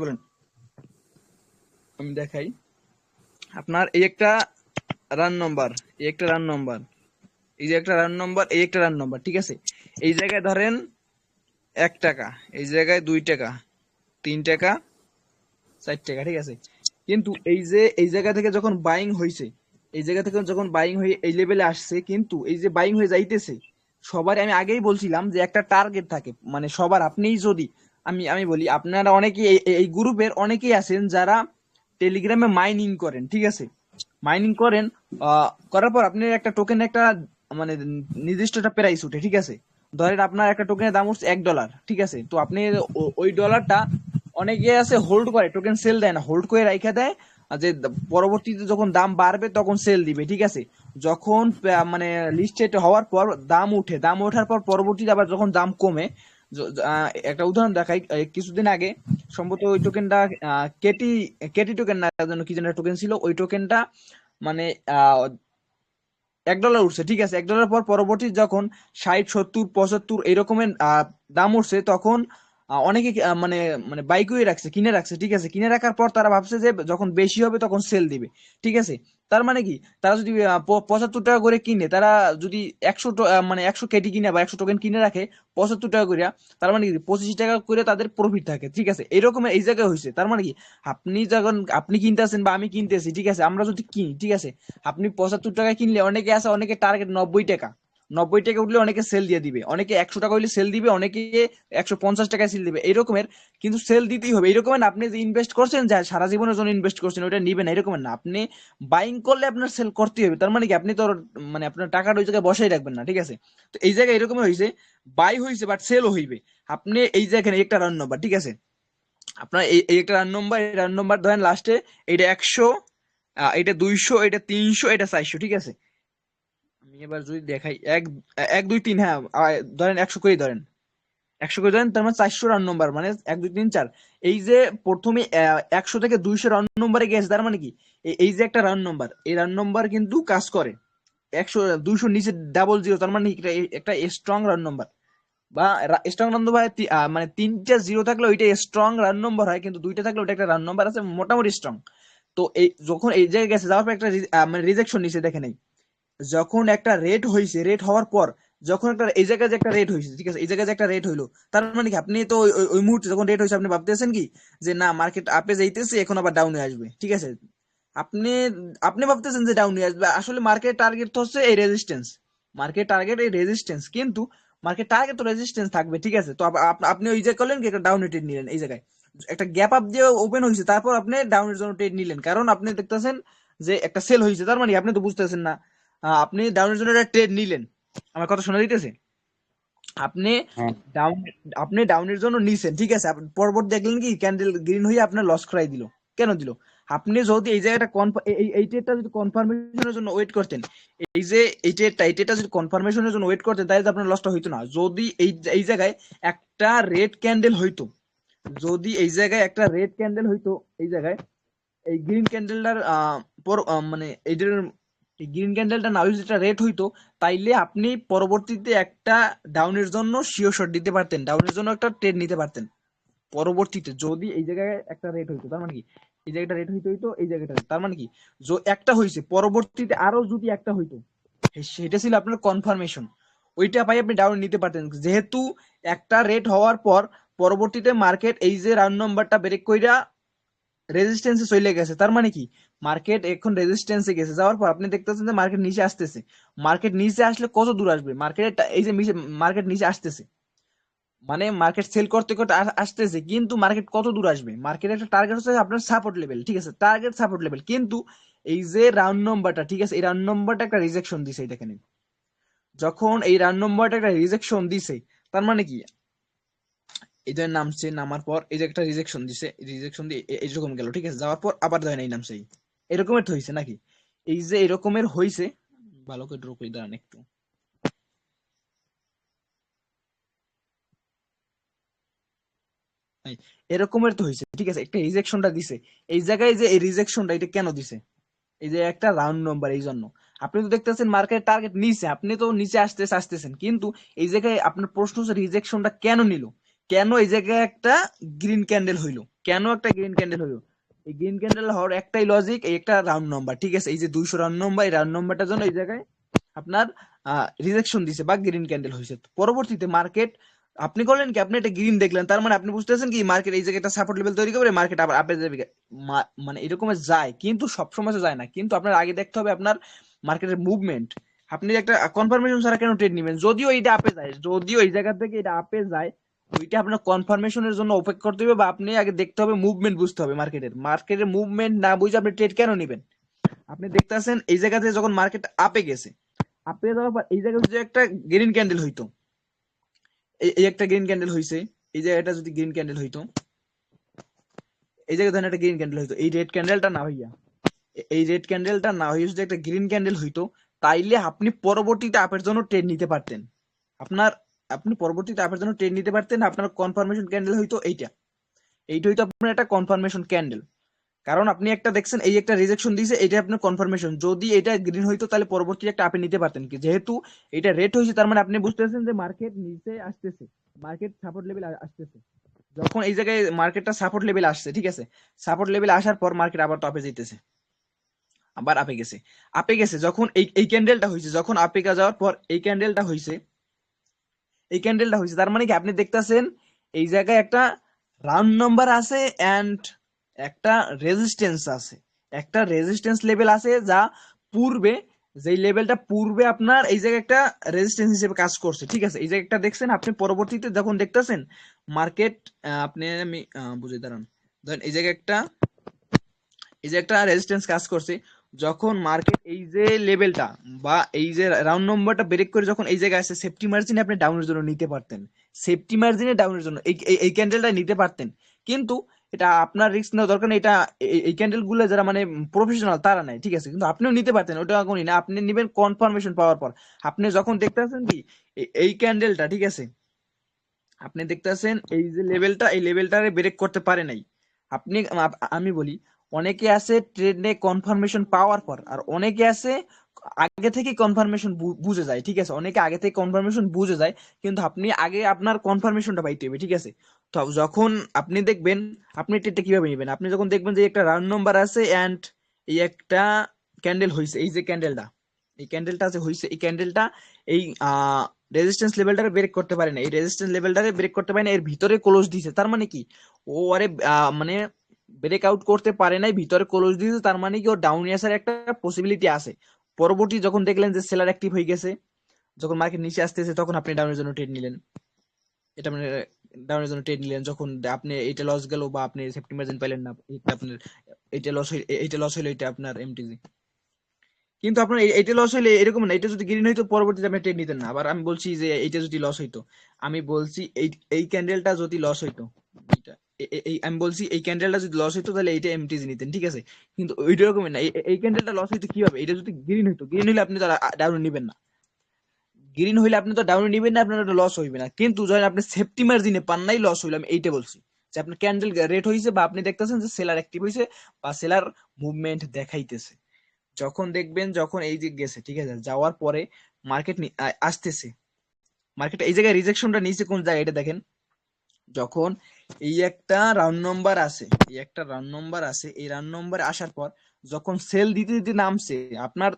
বলেন, আমি দেখাই। আপনার এই একটা রান নম্বর, এই একটা রান নম্বর, এই যে একটা রান নম্বর, এই একটা রান নম্বর, ঠিক আছে। এই জায়গায় ধরেন 1 টাকা, এই জায়গায় 2 টাকা, 3 টাকা, 4 টাকা, ঠিক আছে। কিন্তু এই যে এই জায়গা থেকে যখন বাইং হয়েছে, এই জায়গা থেকে যখন বাইং হয়ে এই লেভেলে আসছে, কিন্তু এই যে বাইং হয়ে যাইতেছে, সবার আমি আগেই বলছিলাম যে একটা টার্গেট থাকে, মানে সবার। আপনি যদি আমি আমি বলি, আপনারা অনেকেই এই গ্রুপের অনেকেই আছেন যারা টেলিগ্রামে মাইনিং করেন, ঠিক আছে। মাইনিং করেন, করার পর আপনি একটা টোকেন একটা মানে নির্দিষ্ট একটা প্রাইস উঠে, ঠিক আছে। ধরেন আপনার একটা টোকেনের দাম হচ্ছে $1, ঠিক আছে। তো আপনি ওই ডলারটা, অনেকে আছে হোল্ড করে, টোকেন সেল দেয় না, হোল্ড করে রাখা দেয়। আর যে পরবর্তীতে যখন দাম বাড়বে তখন সেল দিবে, ঠিক আছে। যখন মানে লিস্টেড হওয়ার পর দাম উঠে, দাম ওঠার পর পরবর্তীতে আবার যখন দাম কমে, একটা উদাহরণ দেখাই। কিছুদিন আগে সম্ভবত ওই টোকেনটা কেটি কেটি টোকেন না যেন কি যেন টোকেন ছিল, ওই টোকেনটা মানে $1 উঠছে, ঠিক আছে। $1 পর পরবর্তী যখন 60, 70, 75 এরকমের দাম উঠছে, তখন অনেকে মানে মানে বাই করে রাখছে, কিনে রাখছে, ঠিক আছে। কিনে রাখার পর তারা ভাবছে যে যখন বেশি হবে তখন সেল দিবে, ঠিক আছে। তার মানে কি, তারা যদি 75 টাকা করে কিনে, তারা যদি 100 কেটি কিনে বা 100 টোকেন কিনে রাখে 75 টাকা করে, তার মানে কি 25 টাকা করে তাদের প্রফিট থাকে, ঠিক আছে। এরকম এই জায়গায় হয়েছে। তার মানে কি, আপনি যখন আপনি কিনতেছেন বা আমি কিনতেছি, ঠিক আছে, আমরা যদি কিনি, ঠিক আছে, আপনি 75 টাকায় কিনলে, অনেকে আছে অনেকে টার্গেট 90 টাকা, 90 টাকা উঠলে অনেকে সেল দিয়ে দিবে, অনেকে 100 টাকা হইলে সেল দিবে, অনেকে 150 টাকায় সেল দিবে, এরকমের। কিন্তু সেল দিতেই হবে, এরকমের না। আপনি যে ইনভেস্ট করছেন, যা সারা জীবনের জন্য ইনভেস্ট করছেন, ওটা নিবেন না, এরকমের না। আপনি বাইং করলে আপনার সেল করতেই হবে। তার মানে কি, আপনি তো মানে আপনার টাকাটা ওই জায়গায় বসাই রাখবেন না, ঠিক আছে। তো এই জায়গায় এরকমই হয়েছে, বাই হয়েছে বাট সেলও হইবে। আপনি এই জায়গায় একটা রান নাম্বার, ঠিক আছে। আপনার এই একটা রান নাম্বার, এই রান নাম্বার ধরেন লাস্টে এইটা 100, এটা 200, এটা 300, এটা 400, ঠিক আছে। আমি এবার যদি দেখাই, এক 1 2 3, হ্যাঁ, ধরেন 100 করেই ধরেন, 100 করে ধরেন, তার মানে 400 রান নম্বর, মানে 1 2 3 4। এই যে প্রথমে 100 থেকে 200 রান নম্বরে গেছে, তার মানে কি, এই যে একটা রান নম্বর, এই রান নম্বর কিন্তু কাজ করে 100 200 নিচে ডাবল জিরো, তার মানে একটা একটা স্ট্রং রান নম্বর। বা স্ট্রং রান নম্বর মানে 3টা জিরো থাকলে ওইটা স্ট্রং রান নম্বর হয়, কিন্তু 2টা থাকলে ওইটা একটা রান নম্বর আছে মোটামুটি স্ট্রং। তো এই যখন এই জায়গায় গেছে, যাওয়ার পর একটা মানে রিজেকশন নিচে দেখে নেই। যখন একটা রেট হয়েছে, রেট হওয়ার পর যখন একটা এই জায়গায় যে একটা রেট হয়েছে, ঠিক আছে, এই জায়গায় যে একটা রেট হইলো, তার মানে কি, আপনি তো ওই মুহূর্তে যখন রেট হয়েছে, আপনি ভাবতেছেন কি যে না, মার্কেট আপে যাইতেছে, এখন আবার ডাউনে আসবে, ঠিক আছে। আপনি আপনি ভাবতেছেন যে ডাউনে আসবে, আসলে মার্কেট টার্গেট তো হচ্ছে এই রেজিস্ট্যান্স, মার্কেট টার্গেট এই রেজিস্ট্যান্স। কিন্তু মার্কেট টার্গেট তো রেজিস্ট্যান্স থাকবে, ঠিক আছে। তো আপনি ওই যে করলেন কি, একটা ডাউন ট্রেড নিলেন, এই জায়গায় একটা গ্যাপ আপ দিয়ে ওপেন হয়েছে, তারপর আপনি ডাউনের জন্য ট্রেড নিলেন, কারণ আপনি দেখতেছেন যে একটা সেল হয়েছে। তার মানে আপনি তো বুঝতেছেন না, আপনি ডাউনের জন্য একটা ট্রেড নিলেন। আমার কথা শোনা দিতেছে? আপনি হ্যাঁ, ডাউন আপনি ডাউনের জন্য নিছেন, ঠিক আছে। পরবর্তী দেখলেন কি, ক্যান্ডেল গ্রিন হয়ে আপনার লস করাই দিল। কেন দিল? আপনি যদি এই জায়গাটা এই ট্রেডটা যদি কনফার্মেশনের জন্য ওয়েট করতেন, এই যে এই ট্রেডটা যদি কনফার্মেশনের জন্য ওয়েট করতেন, তাহলে তো আপনার লসটা হইতো না। যদি এই জায়গায় একটা রেড ক্যান্ডেল হইতো, যদি এই জায়গায় একটা রেড ক্যান্ডেল হইতো, এই জায়গায় এই গ্রিন ক্যান্ডেলটার মানে এইটার এই গ্রিন ক্যান্ডেলটা না হইলে যেটা রেড হইতো, তাইলে আপনি পরবর্তীতে একটা ডাউনের জন্য শিওর শট দিতে পারতেন, ডাউনের জন্য একটা ট্রেড নিতে পারতেন পরবর্তীতে, যদি এই জায়গায় একটা রেট হইতো। তার মানে কি, এই জায়গাটা রেট হইতো এই জায়গাটা, তার মানে কি, একটা হইছে, পরবর্তীতে আরো যদি একটা হইতো, সেটা ছিল আপনার কনফার্মেশন। ওইটা পাই আপনি ডাউন নিতে পারতেন, যেহেতু একটা রেট হওয়ার পর পরবর্তীতে মার্কেট এই যে রাউন্ড নাম্বারটা ব্রেক কইরা রেজিস্ট্যান্সে চলে গেছে। তার মানে কি, মার্কেট এখন রেজিস্ট্যান্সে গেছে, যাওয়ার পর আপনি দেখতেছেন যে মার্কেট নিচে আসতেছে। মার্কেট নিচে আসলে কত দূর আসবে, মার্কেট এই যে মার্কেট নিচে আসতেছে, মানে মার্কেট সেল করতে করতে আসতেছে, কিন্তু মার্কেট কত দূর আসবে, মার্কেট একটা টার্গেট হচ্ছে আপনার সাপোর্ট লেভেল, ঠিক আছে, টার্গেট সাপোর্ট লেভেল। কিন্তু এই যে রাউন্ড নম্বরটা, ঠিক আছে, এই রাউন্ড নম্বরটা একটা রিজেকশন দিছে, এই দেখেন। যখন এই রাউন্ড নম্বরটা একটা রিজেকশন দিছে, তার মানে কি, এই ধরেন নামছে, নামার পর এই যে একটা রিজেকশন দিছে, রিজেকশন দিয়ে এইরকম গেল, ঠিক আছে, যাওয়ার পর আবার ধরেন এই নামছে, এরকমের তো হয়েছে নাকি, এই যে এরকমের হয়েছে। ভালো করে ড্র করে দাঁড়ান একটু। এই, এরকমের তো হয়েছে, ঠিক আছে, একটা রিজেকশনটা দিছে। এই জায়গায় যে এই রিজেকশনটা, এটা কেন দিছে? এই যে একটা রাউন্ড নাম্বার, এই জন্য। আপনি তো দেখতেছেন মার্কেট টার্গেট নিচে, আপনি তো নিচে আসতেছেন, কিন্তু এই জায়গায় আপনার প্রশ্ন হচ্ছে রিজেকশনটা কেন নিল, কেন এই জায়গায় একটা গ্রিন ক্যান্ডেল হইলো, কেন একটা গ্রিন ক্যান্ডেল হলো? এই গ্রিন ক্যান্ডেল হওয়ার একটাই লজিক, এই একটা রাউন্ড নাম্বার, ঠিক আছে? এই যে 200 রাউন্ড নাম্বার, এই রাউন্ড নাম্বারটার জন্য এই জায়গায় আপনার রিজেকশন দিছে বা গ্রিন ক্যান্ডেল হয়েছে। পরবর্তীতে মার্কেট আপনি করলেন কি, আপনি একটা গ্রিন দেখলেন, তার মানে আপনি বুঝতেছেন কি মার্কেট এই জায়গায় একটা সাপোর্ট লেভেল তৈরি করে মার্কেট আবার আপে যাবে। মানে এরকমের যায়, কিন্তু সবসময় তো যায় না। কিন্তু আপনার আগে দেখতে হবে আপনার মার্কেটের মুভমেন্ট। আপনি একটা কনফার্মেশন ছাড়া কেন ট্রেড নেবেন? যদিও এটা আপে যায়, যদিও এই জায়গা থেকে এটা আপে যায়, ওইটা আপনার কনফার্মেশনের জন্য অপেক্ষা করতে হবে, বা আপনি আগে দেখতে হবে, মুভমেন্ট বুঝতে হবে মার্কেটের মুভমেন্ট না বুঝে আপনি ট্রেড কেন নেবেন? আপনি দেখতেছেন এই জায়গাতে যখন মার্কেট আপে গেছে, আপে যাওয়ার পর এই জায়গায় যদি একটা গ্রিন ক্যান্ডেল হইতো, এই একটা গ্রিন ক্যান্ডেল হইছে, এই জায়গাটা যদি গ্রিন ক্যান্ডেল হইতো, এই জায়গায় ধরেন একটা গ্রিন ক্যান্ডেল হইতো, এই রেড ক্যান্ডেলটা না হইয়া, এই রেড ক্যান্ডেলটা না হইয়া যদি একটা গ্রিন ক্যান্ডেল হইতো, তাইলে আপনি পরবর্তীতে আপের জন্য ট্রেড নিতে পারতেন। আপনার আপনি পরবর্তীতে আপের জন্য ট্রেড নিতে পারতেন। আপনার কনফার্মেশন ক্যান্ডেল হইতো এইটা হইতো আপনার একটা কনফার্মেশন ক্যান্ডেল। কারণ আপনি একটা দেখছেন এই একটা রিজেকশন দিয়েছে, এটা আপনার কনফার্মেশন। যদি এটা গ্রিন হইতো তাহলে পরবর্তী একটা আপে নিতে পারতেন, কি যেহেতু এটা রেড হয়েছে, তার মানে আপনি বুঝতেছেন যে মার্কেট নিচে আসতেছে, মার্কেট সাপোর্ট লেভেল আসতেছে। যখন এই জায়গায় মার্কেটটা সাপোর্ট লেভেল আসছে, ঠিক আছে, সাপোর্ট লেভেল আসার পর মার্কেট আবার তো আপে যেতেছে, আবার আপে গেছে যখন এই ক্যান্ডেলটা হয়েছে, যখন আপে যাওয়ার পর এই ক্যান্ডেলটা হয়েছে, তার মানে কি আপনি দেখতেছেন এই জায়গায় একটা রাউন্ড নাম্বার আছে এন্ড একটা রেজিস্ট্যান্স আছে, একটা রেজিস্ট্যান্স লেভেল আছে, যা পূর্বে, যেই লেভেলটা পূর্বে আপনার এই জায়গায় একটা রেজিস্ট্যান্স হিসেবে কাজ করছে, ঠিক আছে? এই জায়গায় একটা দেখছেন, আপনি পরবর্তীতে যখন দেখতেছেন মার্কেট, আপনি আমি বুঝে দাঁড়ান, ধরেন এই যে একটা রেজিস্ট্যান্স কাজ করছে, যখন মার্কেট এই যে লেভেলটা বা এই যে রাউন্ড নম্বরটা ব্রেক করে যখন এই জায়গায় আসে, সেফটি মার্জিনে আপনি ডাউনের জন্য নিতে পারতেন, সেফটি মার্জিনে ডাউনের জন্য এই ক্যান্ডেলটা নিতে পারতেন। কিন্তু এটা আপনার রিস্ক নেওয়া দরকার নেই, এটা এই ক্যান্ডেল গুলো যারা মানে প্রফেশনাল তারা নাই, ঠিক আছে? কিন্তু আপনিও নিতে পারতেন, ওটা এখনই না, আপনি নিবেন কনফার্মেশন পাওয়ার পর। আপনি যখন দেখতেছেন কি এই ক্যান্ডেলটা, ঠিক আছে, আপনি দেখতেছেন এই যে লেভেলটা, এই লেভেলটারে ব্রেক করতে পারে নাই। আপনি আমি বলি, অনেকে আছে ট্রেডে কনফার্মেশন পাওয়ার পর, আর অনেকে আছে আগে থেকে কনফার্মেশন বুঝে যায়, ঠিক আছে? অনেকে আগে থেকে কনফার্মেশন বুঝে যায়, কিন্তু আপনি আগে আপনার কনফার্মেশনটা পাইতে হবে, ঠিক আছে? তো যখন আপনি দেখবেন, আপনি ট্রেডটা কিভাবে নেবেন, আপনি যখন দেখবেন যে একটা রাউন্ড নাম্বার আছে এন্ড এই একটা ক্যান্ডেল হইছে, এই যে ক্যান্ডেলটা, এই ক্যান্ডেলটা আছে হইছে, এই ক্যান্ডেলটা এই রেজিস্ট্যান্স লেভেলটারে ব্রেক করতে পারে না, এই রেজিস্ট্যান্স লেভেলটারে ব্রেক করতে পারে না, এর ভিতরে ক্লোজ দিছে, তার মানে কি ও আরে মানে ব্রেক আউট করতে পারে নাই, ভিতরে ক্লোজ দিয়েছে, তার মানে কি ওর ডাউনে আসার একটা পসিবিলিটি আছে। পরবর্তী যখন দেখলেন যে সেলার অ্যাক্টিভ হয়ে গেছে, যখন মার্কেট নিচে আসতেছে, তখন আপনি ডাউনের জন্য ট্রেড নিলেন, এটা মানে ডাউনের জন্য ট্রেড নিলেন। যখন আপনি এইটা লস গেল বা আপনি সেফটি মার্জিন পাইলেন না, এটা আপনার এইটা লস হইলো, এটা আপনার এমটিজি। কিন্তু আপনার এইটা লস হইলে এরকম না, এটা যদি গ্রিন হইতো পরবর্তীতে আপনি ট্রেড নিতেন না। আবার আমি বলছি যে এইটা যদি লস হইতো, আমি বলছি এই ক্যান্ডেলটা যদি লস হইতো, এইটা আমি বলছি এই ক্যান্ডেলটা যদি লস হইতো তাহলে এইটা এমটিজি নিতেন, ঠিক আছে? কিন্তু ওইটা রকমের না, এই ক্যান্ডেলটা লস হইতো কিভাবে? এটা যদি গ্রিন হইতো, গ্রিন হইলে আপনি তো ডাউন নিবেন না, গ্রিন হইলে আপনি তো ডাউন নিবেন না, আপনার লস হইবে না। কিন্তু যখন আপনি সেফটি মার্জিনে পান নাই, লস হইলো, আমি এইটা বলছি যে আপনার ক্যান্ডেল রেট হইছে, বা আপনি দেখতেছেন যে সেলার অ্যাক্টিভ হইছে বা সেলার মুভমেন্ট দেখাইতেছে। যখন দেখবেন, যখন এই যে গেছে, ঠিক আছে, যাওয়ার পরে মার্কেট আসতেছে, মার্কেট এই জায়গায় রিজেকশনটা নিচে কোন জায়গায় এটা দেখেন, যখন এই একটা রাউন্ড নাম্বার আছে, এই রাউন্ড নাম্বার আসার পর যখন সেল দিতে দিতে নামছে, আপনার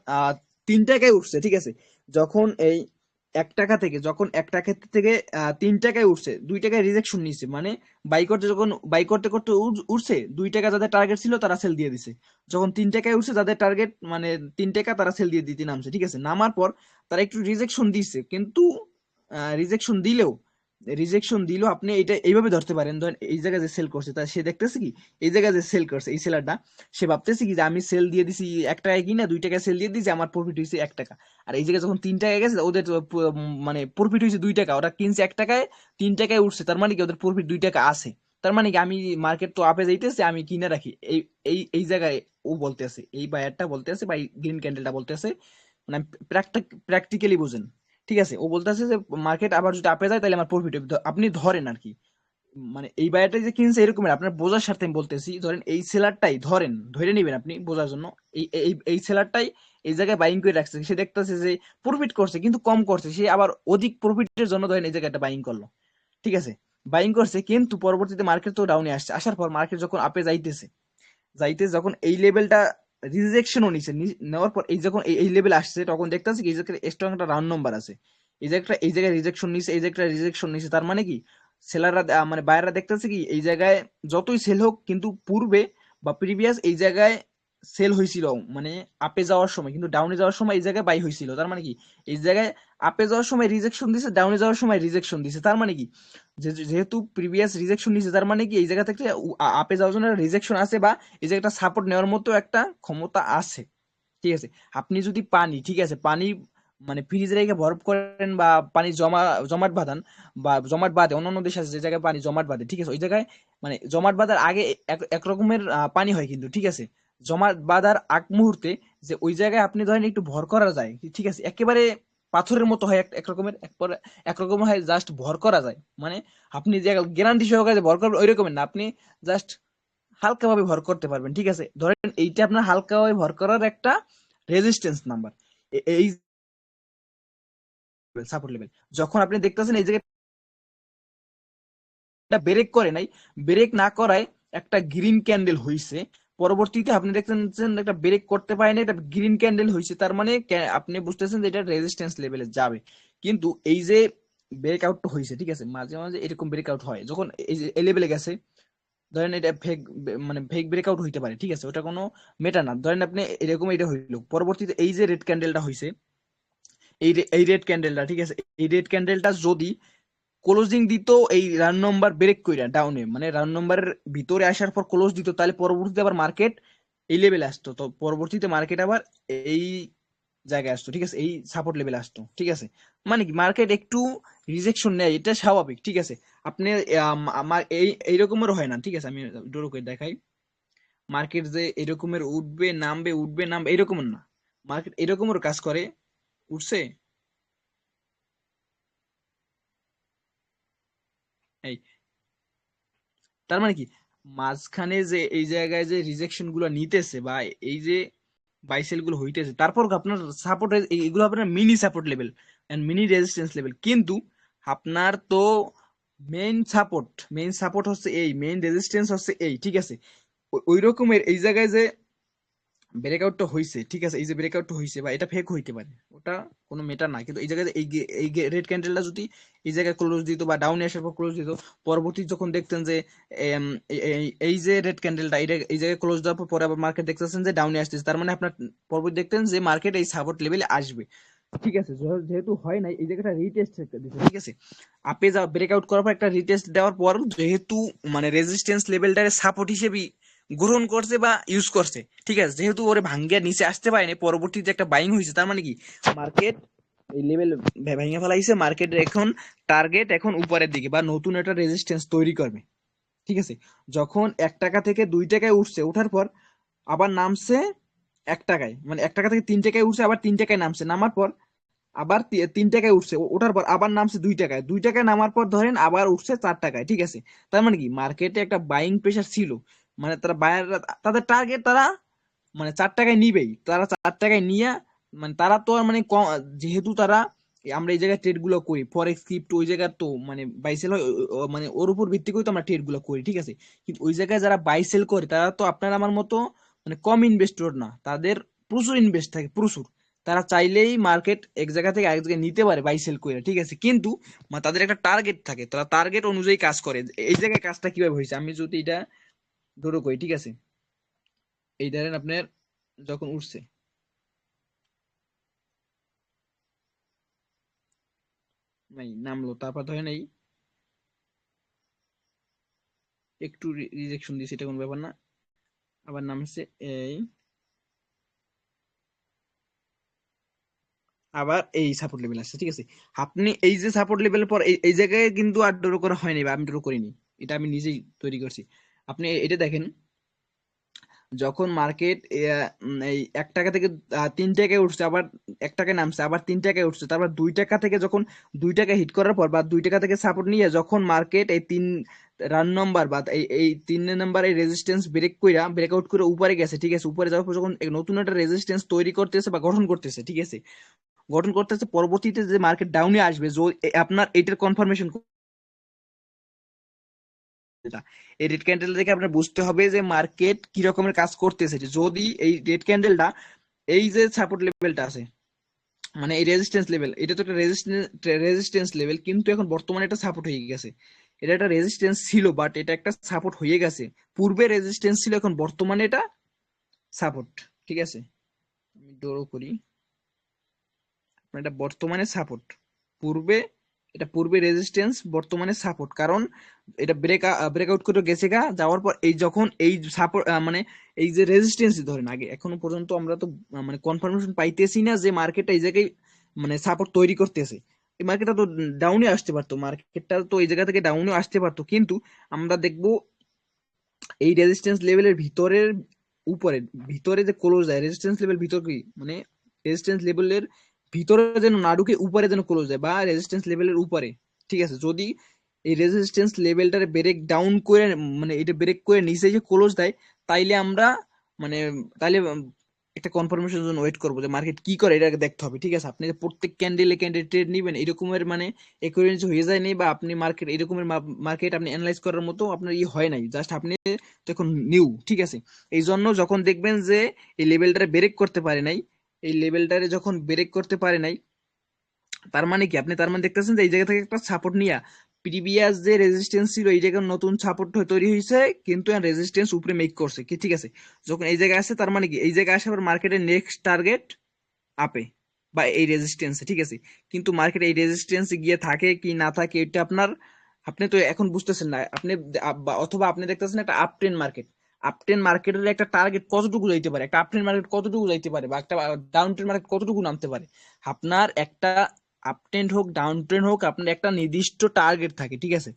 3 টাকায় উঠছে, ঠিক আছে? যখন এই 1 টাকা থেকে, যখন 1 টাকা থেকে 3 টাকায় উঠছে, 2 টাকায় রিজেকশন নিচ্ছে, মানে বাই করতে করতে উঠছে, 2 টাকা যাদের টার্গেট ছিল তারা সেল দিয়ে দিছে। যখন 3 টাকায় উঠছে, যাদের টার্গেট মানে 3 টাকা, তারা সেল দিয়ে দিতে নামছে, ঠিক আছে? নামার পর তারা একটু রিজেকশন দিচ্ছে, কিন্তু রিজেকশন দিলেও আপনি এটা এইভাবে ধরতে পারেন, ধরেন এই জায়গায় যে সেল করছে, তা সে দেখতেছে কি এই জায়গায় যে সেল করছে, এই সেলারটা, সে ভাবতেছে কি যে আমি সেল দিয়ে দিছি 1 টাকায় কিনা, 2 টাকায় সেল দিয়ে দিয়েছি, আমার প্রফিট হয়েছে 1 টাকা। আর এই জায়গায় যখন 3 টাকায় গেছে, ওদের তো মানে প্রফিট হয়েছে 2 টাকা, ওরা কিনছে 1 টাকায়, 3 টাকায় উঠছে, তার মানে কি ওদের প্রফিট 2 টাকা আছে। তার মানে কি আমি মার্কেট তো আপে যাইতেছে, আমি কিনে রাখি। এই এই জায়গায় ও বলতে আছে, এই বায়ারটা বলতে আছে, বা এই গ্রিন ক্যান্ডেলটা বলতে আছে, মানে প্র্যাকটিক্যালি বুঝেন, ঠিক আছে? ও বলতেছে যে মার্কেট আবার যদি আপে যায় তাহলে আমার প্রফিট হবে, আপনি ধরেন আর কি, মানে এই বায়ারটা যে কিনছে এরকমের, আপনার বোঝার স্বার্থে আমি বলতেছি, ধরেন এই সেলারটাই ধরে নিবেন আপনি বোঝার জন্য, এই সেলারটাই এই জায়গায় বাইং করে রাখছে, সে দেখতেছে যে প্রফিট করছে কিন্তু কম করছে, সে আবার অধিক প্রফিটের জন্য ধরেন এই জায়গাটা বাইং করলো, ঠিক আছে? বাইং করছে, কিন্তু পরবর্তীতে মার্কেট তো ডাউনে আসছে, আসার পর মার্কেট যখন আপে যাইতেছে, যখন এই লেভেলটা রিজেকশনও নিছে, নেওয়ার পর এই যখন এই লেভেল আসছে, তখন দেখতেছি কি এই যে স্ট্রং একটা রাউন্ড নাম্বার আছে, এই জায়গায় রিজেকশন নিছে, এই জায়গায় রিজেকশন নিছে, তার মানে কি সেলাররা মানে বায়াররা দেখতেছে কি এই জায়গায় যতই সেল হোক, কিন্তু পূর্বে বা প্রিভিয়াস এই জায়গায় সেল হয়েছিল, মানে আপে যাওয়ার সময়, কিন্তু ডাউনে যাওয়ার সময় এই জায়গায় বাই হয়েছিল, তার মানে কি এই জায়গায় আপে যাওয়ার সময় রিজেকশন দিছে, ডাউনে যাওয়ার সময় রিজেকশন দিছে, তার মানে কি যেহেতু প্রিভিয়াস রিজেকশন নিছে, তার মানে কি এই জায়গা থেকে আপে যাওয়ার জন্য রিজেকশন আছে, বা এই জায়গাটা সাপোর্ট নেওয়ার মতো একটা ক্ষমতা আছে। ঠিক আছে, আপনি যদি পানি, ঠিক আছে, পানি মানে ফ্রিজে রেখে বরফ করেন, বা পানি জমাট বাঁধান, বা জমাট বাঁধে, অন্যান্য দেশ আছে যে জায়গায় পানি জমাট বাঁধে, ঠিক আছে, ওই জায়গায় মানে জমাট বাঁধার আগে এক রকমের পানি হয় কিন্তু, ঠিক আছে, জমাট বাঁধার আগ মুহূর্তে যে ওই জায়গায় আপনি ধরেন একটু ভর করা যায়, ঠিক আছে, একেবারে পাথরের মতো হয়, একরকম হয়, জাস্ট ভর করা যায়, মানে আপনি যে গ্যারান্টি সহকারে যে ভর করবেন ওই রকমের না, আপনি জাস্ট হালকাভাবে ভর করতে পারবেন, ঠিক আছে, ধরেন এইটা আপনার হালকাভাবে ভর করার একটা রেজিস্ট্যান্স নাম্বার, এই সাপোর্ট লেভেল। যখন আপনি দেখতেছেন এই জায়গায় ব্রেক করে নাই, ব্রেক না করায় একটা গ্রিন ক্যান্ডেল হইছে, পরবর্তীতে আপনি দেখতেছেন একটা ব্রেক করতে পারেনি, একটা গ্রিন ক্যান্ডেল হইছে, তার মানে আপনি বুঝতেছেন যে এটা রেজিস্ট্যান্স লেভেলে যাবে। কিন্তু এই যে ব্রেক আউট হইছে, ঠিক আছে, মাঝে মাঝে এরকম ব্রেক আউট হয়, যখন এই যে এই লেভেলে গেছে, ধরেন এটা ফেক, মানে ফেক ব্রেকআউট হইতে পারে, ঠিক আছে, ওটা কোনো মেটা না, ধরেন আপনি এরকম এটা হইলো, পরবর্তীতে এই যে রেড ক্যান্ডেলটা হইছে, এই রেড ক্যান্ডেলটা, ঠিক আছে, এই রেড ক্যান্ডেলটা যদি ক্লোজিং দিত এই রান নাম্বার ব্রেক কইরা ডাউনে, মানে রান নাম্বারের ভিতরে আসার পর ক্লোজ দিত, তাহলে পরবর্তীতে আবার মার্কেট এই লেভেলে আসতো, তো পরবর্তীতে মার্কেট আবার এই জায়গায় আসতো, ঠিক আছে, এই সাপোর্ট লেভেলে আসতো, ঠিক আছে, মানে কি মার্কেট একটু রিজেকশন নেয়, এটা স্বাভাবিক, ঠিক আছে, আপনি আমার এই রকমের হয় না, ঠিক আছে, আমি ডোরো করে দেখাই, মার্কেট যে এরকমের উঠবে নামবে, উঠবে নামবে এরকমের না, মার্কেট এরকমের কাজ করে, উঠছে, এই, তার মানে কি মাঝখানে যে এই জায়গায় যে রিজেকশন গুলো নিতেছে, বা এই যে বাইসেল গুলো হইতেছে, তারপর আপনার সাপোর্ট, এগুলো আপনার mini support level and mini resistance level, কিন্তু আপনার তো মেইন সাপোর্ট হচ্ছে এই, মেইন রেজিস্ট্যান্স হচ্ছে এই, ঠিক আছে, ওই রকমের এই জায়গায় যে ব্রেকআউটটা হইছে, ঠিক আছে, এই যে ব্রেকআউটটা হইছে, বা এটা ফেক হইতে পারে, ওটা কোনো মেটার না, কিন্তু এই জায়গায় এই রেড ক্যান্ডেলটা যদি এই জায়গায় ক্লোজ দিত, বা ডাউনে আসার পর ক্লোজ দিত, পরবর্তী যখন দেখতেন যে এই যে রেড ক্যান্ডেলটা এই জায়গায় ক্লোজ দেওয়ার পর পরে আবার মার্কেট দেখতেছেন যে ডাউনে আসতেছে, তার মানে আপনার পরবর্তী দেখতেন যে মার্কেট এই সাপোর্ট লেভেলে আসবে, ঠিক আছে, যেহেতু হয় নাই, এই জায়গাটা রিটেস্ট দিচ্ছে, ঠিক আছে, আপে যা ব্রেকআউট করার পর একটা রিটেস্ট দেওয়ার পর, যেহেতু মানে রেজিস্ট্যান্স লেভেলটারে সাপোর্ট হিসেবে গ্রহণ করছে বা ইউজ করছে, ঠিক আছে, যেহেতু ওরে ভাঙ্গিয়া নিচে আসতে পারেনি, পরবর্তীতে একটা বাইং হয়েছে, তার মানে কি মার্কেট এই লেভেল ভেঙে ফেলাইছে, মার্কেট এখন টার্গেট এখন উপরের দিকে, বা নতুন একটা রেজিস্ট্যান্স তৈরি করবে, ঠিক আছে, যখন 1 টাকা থেকে 2 টাকায় উঠছে, ওঠার পর আবার নামছে 1 টাকায়, মানে 1 টাকা থেকে 3 টাকায় উঠছে, আবার 3 টাকায় নামছে, নামার পর আবার 3 টাকায় উঠছে, ওঠার পর আবার নামছে 2 টাকায়, 2 টাকায় নামার পর ধরেন আবার উঠছে 4 টাকায়, ঠিক আছে, তার মানে কি মার্কেটে একটা বাইং প্রেশার ছিল, মানে তারা বায়াররা তাদের টার্গেট, তারা মানে 4 টাকায় নিবেই, তারা 4 টাকায় নিয়ে, মানে তারা তো আর মানে যেহেতু তারা আমরা এই জায়গায় ট্রেড গুলো করি, ফরেক্স ক্রিপ্টো, ওই জায়গায় তো মানে বাইসেল হয়, মানে ওর উপর ভিত্তি করে তো আমরা ট্রেড গুলো করি, ঠিক আছে, কিন্তু ওই জায়গায় যারা বাইসেল করে তারা তো আপনার আমার মতো মানে কম ইনভেস্টর না, তাদের প্রচুর ইনভেস্ট থাকে, প্রচুর, তারা চাইলেই মার্কেট এক জায়গা থেকে আরেক জায়গায় নিতে পারে বাই সেল করে, ঠিক আছে, কিন্তু তাদের একটা টার্গেট থাকে, তারা টার্গেট অনুযায়ী কাজ করে, এই জায়গায় কাজটা কিভাবে হয়েছে আমি যদি এটা ধরো কই, ঠিক আছে, এই ধরেন আপনার যখন উঠছে, নামলো, তারপর ধরেন এই একটু রিজেকশন দিয়েছে, এটা কোনো ব্যাপার না, আবার নামছে এই, আবার এই সাপোর্ট লেভেল আসছে, ঠিক আছে, আপনি এই যে সাপোর্ট লেভেলের পর এই জায়গায় কিন্তু আর ড্র করা হয়নি, বা আমি ড্র করিনি, এটা আমি নিজেই তৈরি করছি, আপনি এটা দেখেন, যখন মার্কেট এই 1 টাকা থেকে 3 টাকায় উঠছে, আবার 1 টাকায় নামছে, আবার 3 টাকায় উঠছে, তারপর 2 টাকা থেকে যখন 2 টাকা হিট করার পর, বা 2 টাকা থেকে সাপোর্ট নিয়ে যখন মার্কেট এই তিন রান নাম্বার, বা এই 3 নাম্বার এই রেজিস্ট্যান্স ব্রেকআউট করে উপরে গেছে, ঠিক আছে, উপরে যাওয়ার পর যখন এক নতুন একটা রেজিস্ট্যান্স তৈরি করতেছে বা গঠন করতেছে, ঠিক আছে, গঠন করতেছে, পরবর্তীতে যে মার্কেট ডাউনে আসবে, আপনার এটার কনফার্মেশন এই রেড ক্যান্ডেল থেকে আপনার বুঝতে হবে যে মার্কেট কি রকমের কাজ করতেছে। যদি এই রেড ক্যান্ডেলটা এই যে সাপোর্ট লেভেলটা আছে, মানে এই রেজিস্ট্যান্স লেভেল, এটা তো একটা রেজিস্ট্যান্স লেভেল, কিন্তু এখন বর্তমানে এটা সাপোর্ট হয়ে গেছে। এটা একটা রেজিস্ট্যান্স ছিল, বাট এটা একটা সাপোর্ট হয়ে গেছে। পূর্বে রেজিস্ট্যান্স ছিল, এখন বর্তমানে এটা সাপোর্ট। ঠিক আছে, আমি ড্র করি। এটা বর্তমানে সাপোর্ট, পূর্বে এটা পূর্বে রেজিস্ট্যান্স, বর্তমানে সাপোর্ট। কারণ এটা ব্রেকআউট করে গেছে গা, যাওয়ার পর এই যখন এই সাপোর্ট মানে এই যে রেজিস্ট্যান্স ধরেন, আগে এখনো পর্যন্ত আমরা তো মানে কনফার্মেশন পাইতেছি না যে মার্কেটটা এই জায়গায় মানে সাপোর্ট তৈরি করতেছে। এই মার্কেটটা তো ডাউনে আসতে পারতো, মার্কেটটা তো এই জায়গা থেকে ডাউনে আসতে পারতো, কিন্তু আমরা দেখবো এই রেজিস্ট্যান্স লেভেলের ভিতরের উপরে ভিতরে যে ক্লোজ যায়, রেজিস্ট্যান্স লেভেল ভিতর কি মানে রেজিস্ট্যান্স লেভেলের ভিতরে যেন না ঢুকে উপরে যেন ক্লোজ যায়, বা রেজিস্ট্যান্স লেভেলের উপরে। ঠিক আছে, যদি এই রেজিস্ট্যান্স লেভেলটারে ব্রেক ডাউন করে মানে এটা ব্রেক করে নিচে যে ক্লোজ দেয়, তাইলে আমরা মানে তাইলে একটা কনফার্মেশনের জন্য ওয়েট করবো যে মার্কেট কি করে, এটাকে দেখতে হবে। ঠিক আছে, আপনি যে প্রত্যেক ক্যান্ডেলে ক্যান্ডেল ট্রেড নিবেন এরকমের মানে একুরেন্সি হয়ে যায় নাই, বা আপনি মার্কেট এরকমের মার্কেট আপনি অ্যানালাইজ করার মতো আপনার হয় নাই, জাস্ট আপনি তখন নিউ। ঠিক আছে, এই জন্য যখন দেখবেন যে এই লেভেলটারে ব্রেক করতে পারে নাই, এই লেভেলটারে যখন ব্রেক করতে পারে নাই, তার মানে কি আপনি তার মানে দেখতেছেন যে এই জায়গা থেকে একটা সাপোর্ট নিয়ে প্রিভিয়াস যে রেজিস্ট্যান্স ছিল এই জায়গায় নতুন সাপোর্ট তৈরি হয়েছে, কিন্তু রেজিস্ট্যান্স উপরে মেক করছে কি। ঠিক আছে, যখন এই জায়গায় আসে তার মানে কি এই জায়গায় আসে আবার মার্কেটের নেক্সট টার্গেট আপে বা এই রেজিস্ট্যান্সে। ঠিক আছে, কিন্তু মার্কেট এই রেজিস্ট্যান্সে গিয়ে থাকে কি না থাকে এটা আপনার, আপনি তো এখন বুঝতেছেন না। আপনি অথবা আপনি দেখতেছেন একটা up trend market, up trend মার্কেটের একটা টার্গেট কতটুকু যাইতে পারে, একটা আপ ট্রেন্ড মার্কেট কতটুকু যাইতে পারে, বা একটা ডাউন ট্রেন্ড মার্কেট কতটুকু নামতে পারে। আপনার একটা আপ ট্রেন্ড হোক ডাউন ট্রেন্ড হোক, আপনার একটা নির্দিষ্ট টার্গেট থাকে। ঠিক আছে,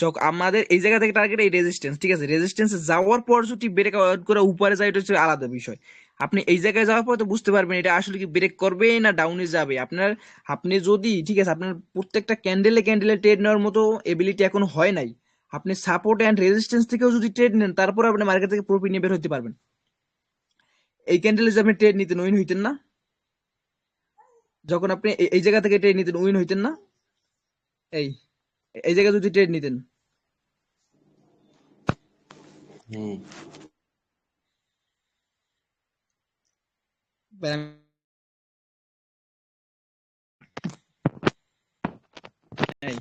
যখন আমাদের এই জায়গা থেকে টার্গেট এই রেজিস্ট্যান্স, ঠিক আছে, রেজিস্ট্যান্স যাওয়ার পর যদি ব্রেক আউট করে উপরে যায় এটা হচ্ছে আলাদা বিষয়। আপনি এই জায়গায় যাওয়ার পর তো বুঝতে পারবেন এটা আসলে কি ব্রেক করবে না ডাউনে যাবে। আপনার আপনি যদি ঠিক আছে আপনার প্রত্যেকটা ক্যান্ডেলে ক্যান্ডেলে ট্রেড নেওয়ার মতো এবিলিটি এখন হয় নাই, আপনি সাপোর্ট এন্ড রেজিস্ট্যান্স থেকেও যদি ট্রেড নেন তারপর আপনি মার্কেট থেকে প্রফিট নিয়ে বের হতে পারবেন। এই ক্যান্ডেলে যে আপনি ট্রেড নিতেন উইন হইতেন না, যখন আপনি এই জায়গা থেকে ট্রেড নিতেন উইন হইতেন না, এই এই জায়গায় যদি ট্রেড নিতেন। হুম। এই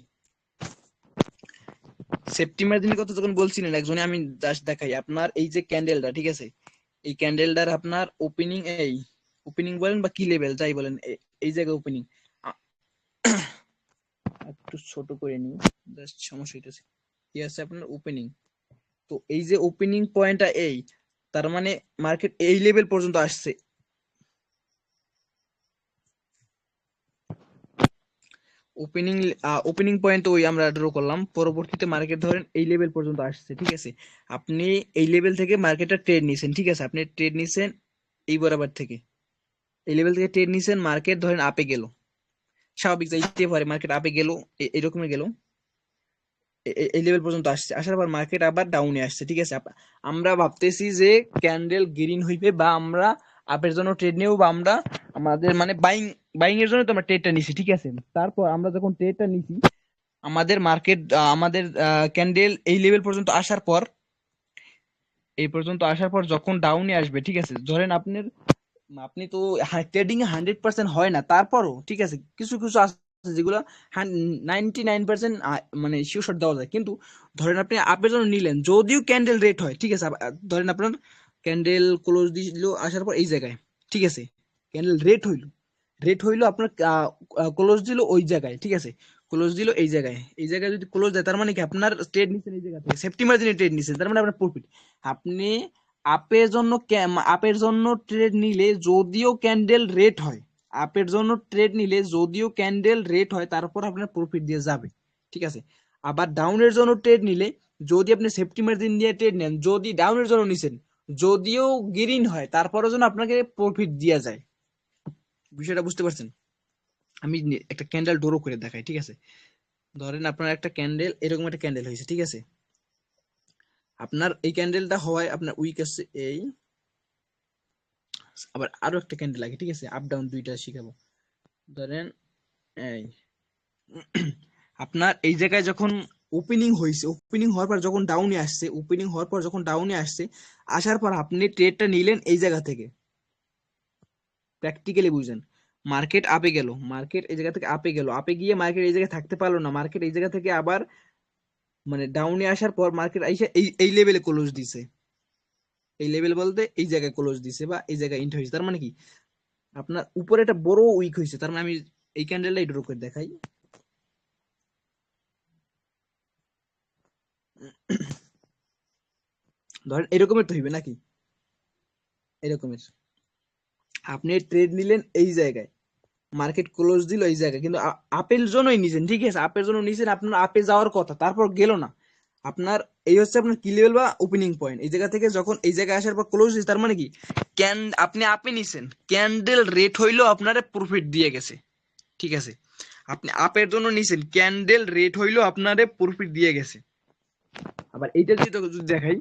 সেপ্টেম্বর দিনের কথা যখন বলছিলেন একজনে, আমি জাস্ট দেখাই আপনার এই যে ক্যান্ডেলটা, ঠিক আছে, এই ক্যান্ডেলটার আপনার ওপেনিং, এই ওপেনিং বলেন বা কি লেভেল যাই বলেন, এই জায়গায় ওপেনিং একটু ছোট করে নিই, জাস্ট সমস্যা হইতেছে। কি আছে আপনার ওপেনিং, তো এই যে ওপেনিং পয়েন্টটা এই, তার মানে মার্কেট এই লেভেল পর্যন্ত আসছে। ওপেনিং ওপেনিং পয়েন্ট ওই আমরা ড্র করলাম, পরবর্তীতে মার্কেট ধরেন এই লেভেল পর্যন্ত আসছে। ঠিক আছে, আপনি এই লেভেল থেকে মার্কেটটা ট্রেড নিছেন। ঠিক আছে, আপনি ট্রেড নিছেন এই বরাবর থেকে, এই লেভেল থেকে ট্রেড নিছেন, মার্কেট ধরেন আপে গেল, স্বাভাবিক যাইতে পারে মার্কেট আপে গেল, এরকমের গেল, এই লেভেল পর্যন্ত আসছে, আসার পর মার্কেট আবার ডাউনে আসছে। ঠিক আছে, আমরা ভাবতেছি যে ক্যান্ডেল গ্রিন হইবে বা আমরা আপের জন্য ট্রেড নেব, বা আমরা আমাদের মানে বাইং বাইং এর জন্য তো আমরা ট্রেডটা নিছি। ঠিক আছে, তারপর আমরা যখন ট্রেডটা নিছি আমাদের মার্কেট আমাদের ক্যান্ডেল এই লেভেল পর্যন্ত আসার পর, এই পর্যন্ত আসার পর যখন ডাউনে আসবে, ঠিক আছে, ধরেন আপনার আপনি তো ট্রেডিং এ 100% হয় না, তারপরও ঠিক আছে কিছু কিছু আছে যেগুলো 99% মানে শিওর শট দেওয়া যায়। কিন্তু ধরেন আপনি আপের জন্য নিলেন, যদিও ক্যান্ডেল রেট হয়, ঠিক আছে, ধরেন আপনার ক্যান্ডেল ক্লোজ দিল আসার পর এই জায়গায়, ঠিক আছে, ক্যান্ডেল রেট হইলো আপনার ক্লোজ দিল ওই জায়গায়। ঠিক আছে, ক্লোজ দিল এই জায়গায়, এই জায়গায় যদি ক্লোজ দেয় তার মানে কি আপনার ট্রেড নিচ্ছেন এই জায়গা থেকে, সেফটি মার্জিনে ট্রেড নিচ্ছেন, তার মানে আপনার প্রফিট। আপনি আপের জন্য ট্রেড নিলে যদিও ক্যান্ডেল রেট হয়, আপের জন্য ট্রেড নিলে যদিও ক্যান্ডেল রেট হয় তারপর আপনার প্রফিট দিয়ে যাবে। ঠিক আছে, আবার ডাউনের জন্য ট্রেড নিলে যদি আপনি সেফটি মার্জিন দিয়ে ট্রেড নেন, যদি ডাউনের জন্য নিছেন যদিও গ্রিন হয় তারপরের জন্য আপনাকে প্রফিট দেওয়া যায়। বিষয়টা বুঝতে পারছেন? আমি একটা ক্যান্ডেল ড্র করে দেখাই। ঠিক আছে, ধরেন আপনার একটা ক্যান্ডেল এরকম একটা ক্যান্ডেল হয়েছে। ঠিক আছে, আপনার এই ক্যান্ডেলটা হওয়ায় আপনার উইক আছে এই, আবার আরো একটা ক্যান্ডেল লাগে। ঠিক আছে, আপ ডাউন দুইটা শিখাবো। ধরেন এই আপনার এই জায়গায় যখন ওপেনিং হয়েছে, ওপেনিং হওয়ার পর যখন ডাউনে আসছে, আসার পর আপনি ট্রেডটা নিলেন এই জায়গা থেকে, প্র্যাকটিক্যালি বুঝেন। মার্কেট আপে গেল, মার্কেট এই জায়গা থেকে আপে গেল, আপে গিয়ে মার্কেট এই জায়গায় থাকতে পারলো না, মার্কেট এই জায়গা থেকে আবার মানে ডাউনে আসার পর মার্কেট এসে এই এই লেভেলে ক্লোজ দিছে, এই লেভেল বলতে এই জায়গায় ক্লোজ দিছে বা এই জায়গায় ইন্ট হয়েছে। তার মানে কি আপনার উপরে একটা বড় উইক হয়েছে। তার মানে আমি এই ক্যান্ডেলটা ড্র করে দেখাই। ধরেন এরকমের তো হইবে নাকি, এরকমের আপনি ট্রেড নিলেন এই জায়গায়, মার্কেট ক্লোজ দিল এই জায়গায়, কিন্তু আপের জন্যই নিছেন, ঠিক আছে, আপের জন্য নিছেন, আপনার আপে যাওয়ার কথা, তারপর গেল না আপনার। এই হচ্ছে আপনার কি লেভেল বা ওপেনিং পয়েন্ট। এই জায়গা থেকে যখন এই জায়গায় আসার পর ক্লোজ দিচ্ছে, তার মানে কি আপনি আপে নিছেন, ক্যান্ডেল রেট হইলো আপনার প্রফিট দিয়ে গেছে, ঠিক আছে। আপনি আপের জন্য নিছেন, ক্যান্ডেল রেট হইলো আপনারে প্রফিট দিয়ে গেছে। আবার এইটা যদি দেখাই,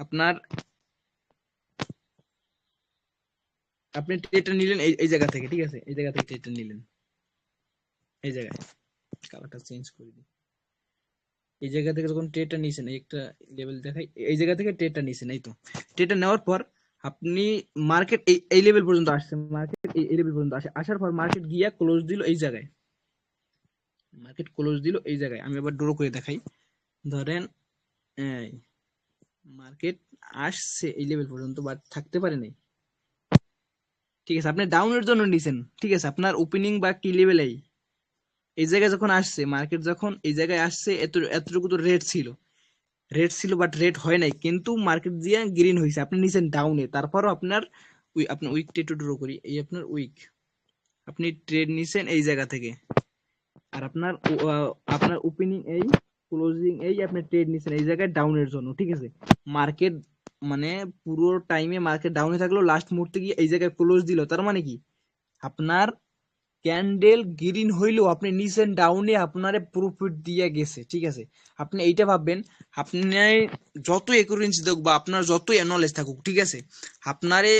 আপনার আপনি ট্রেডটা নিলেন এই এই জায়গা থেকে, ঠিক আছে, এই জায়গা থেকে ট্রেডটা নিলেন, এই জায়গায় কালারটা চেঞ্জ করে দিই। এই জায়গা থেকে যখন ট্রেডটা নিছেন, এই একটা লেভেল দেখাই, এই জায়গা থেকে ট্রেডটা নিছেন, এই তো ট্রেডটা নেওয়ার পর আপনি মার্কেট এই এই লেভেল পর্যন্ত আসছে, মার্কেট এই এই লেভেল পর্যন্ত আসে, আসার পর মার্কেট গিয়া ক্লোজ দিল এই জায়গায়, মার্কেট ক্লোজ দিল এই জায়গায়। আমি আবার ড্র করে দেখাই। ধরেন এই মার্কেট আসছে এই লেভেল পর্যন্ত, বাট থাকতে পারে নাই, ঠিক আছে, আপনি ডাউনের জন্য নিছেন, ঠিক আছে, আপনার ওপেনিং বা কি লেভেল এই জায়গায় যখন আসছে, মার্কেট যখন এই জায়গায় আসছে, এতটুকু তো রেট ছিল, বাট রেট হয় নাই, কিন্তু মার্কেট দিয়ে গ্রিন হয়েছে, আপনি নিছেন ডাউনে, তারপরও আপনার আপনি উইকটা একটু ড্র করি, এই আপনার উইক, আপনি ট্রেড নিছেন এই জায়গা থেকে, আর আপনার আপনার ওপেনিং এই, ক্লোজিং এই, আপনি ট্রেড নিছেন এই জায়গায় ডাউনের জন্য, ঠিক আছে। মার্কেট মানে পুরো টাইমে মার্কেট ডাউনে থাকলো, লাস্ট মুহূর্তে গিয়ে এই জায়গায় ক্লোজ দিল, তার মানে কি আপনার ক্যান্ডেল গ্রিন হইলেও আপনি নিচেন ডাউনে আপনারে প্রফিট দিয়ে গেছে, ঠিক আছে। আপনি এইটা ভাববেন, আপনি যত একুরেন্সি থাকুক বা আপনার যতই নলেজ থাকুক, ঠিক আছে, আপনারে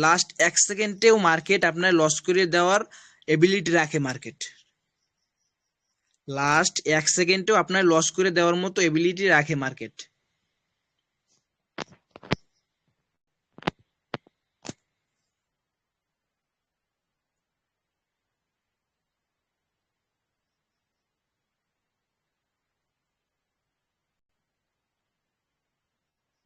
লাস্ট 1 সেকেন্ডেও মার্কেট আপনার লস করে দেওয়ার এবিলিটি রাখে, মার্কেট লাস্ট 1 সেকেন্ডেও আপনার লস করে দেওয়ার মতো এবিলিটি রাখে মার্কেট।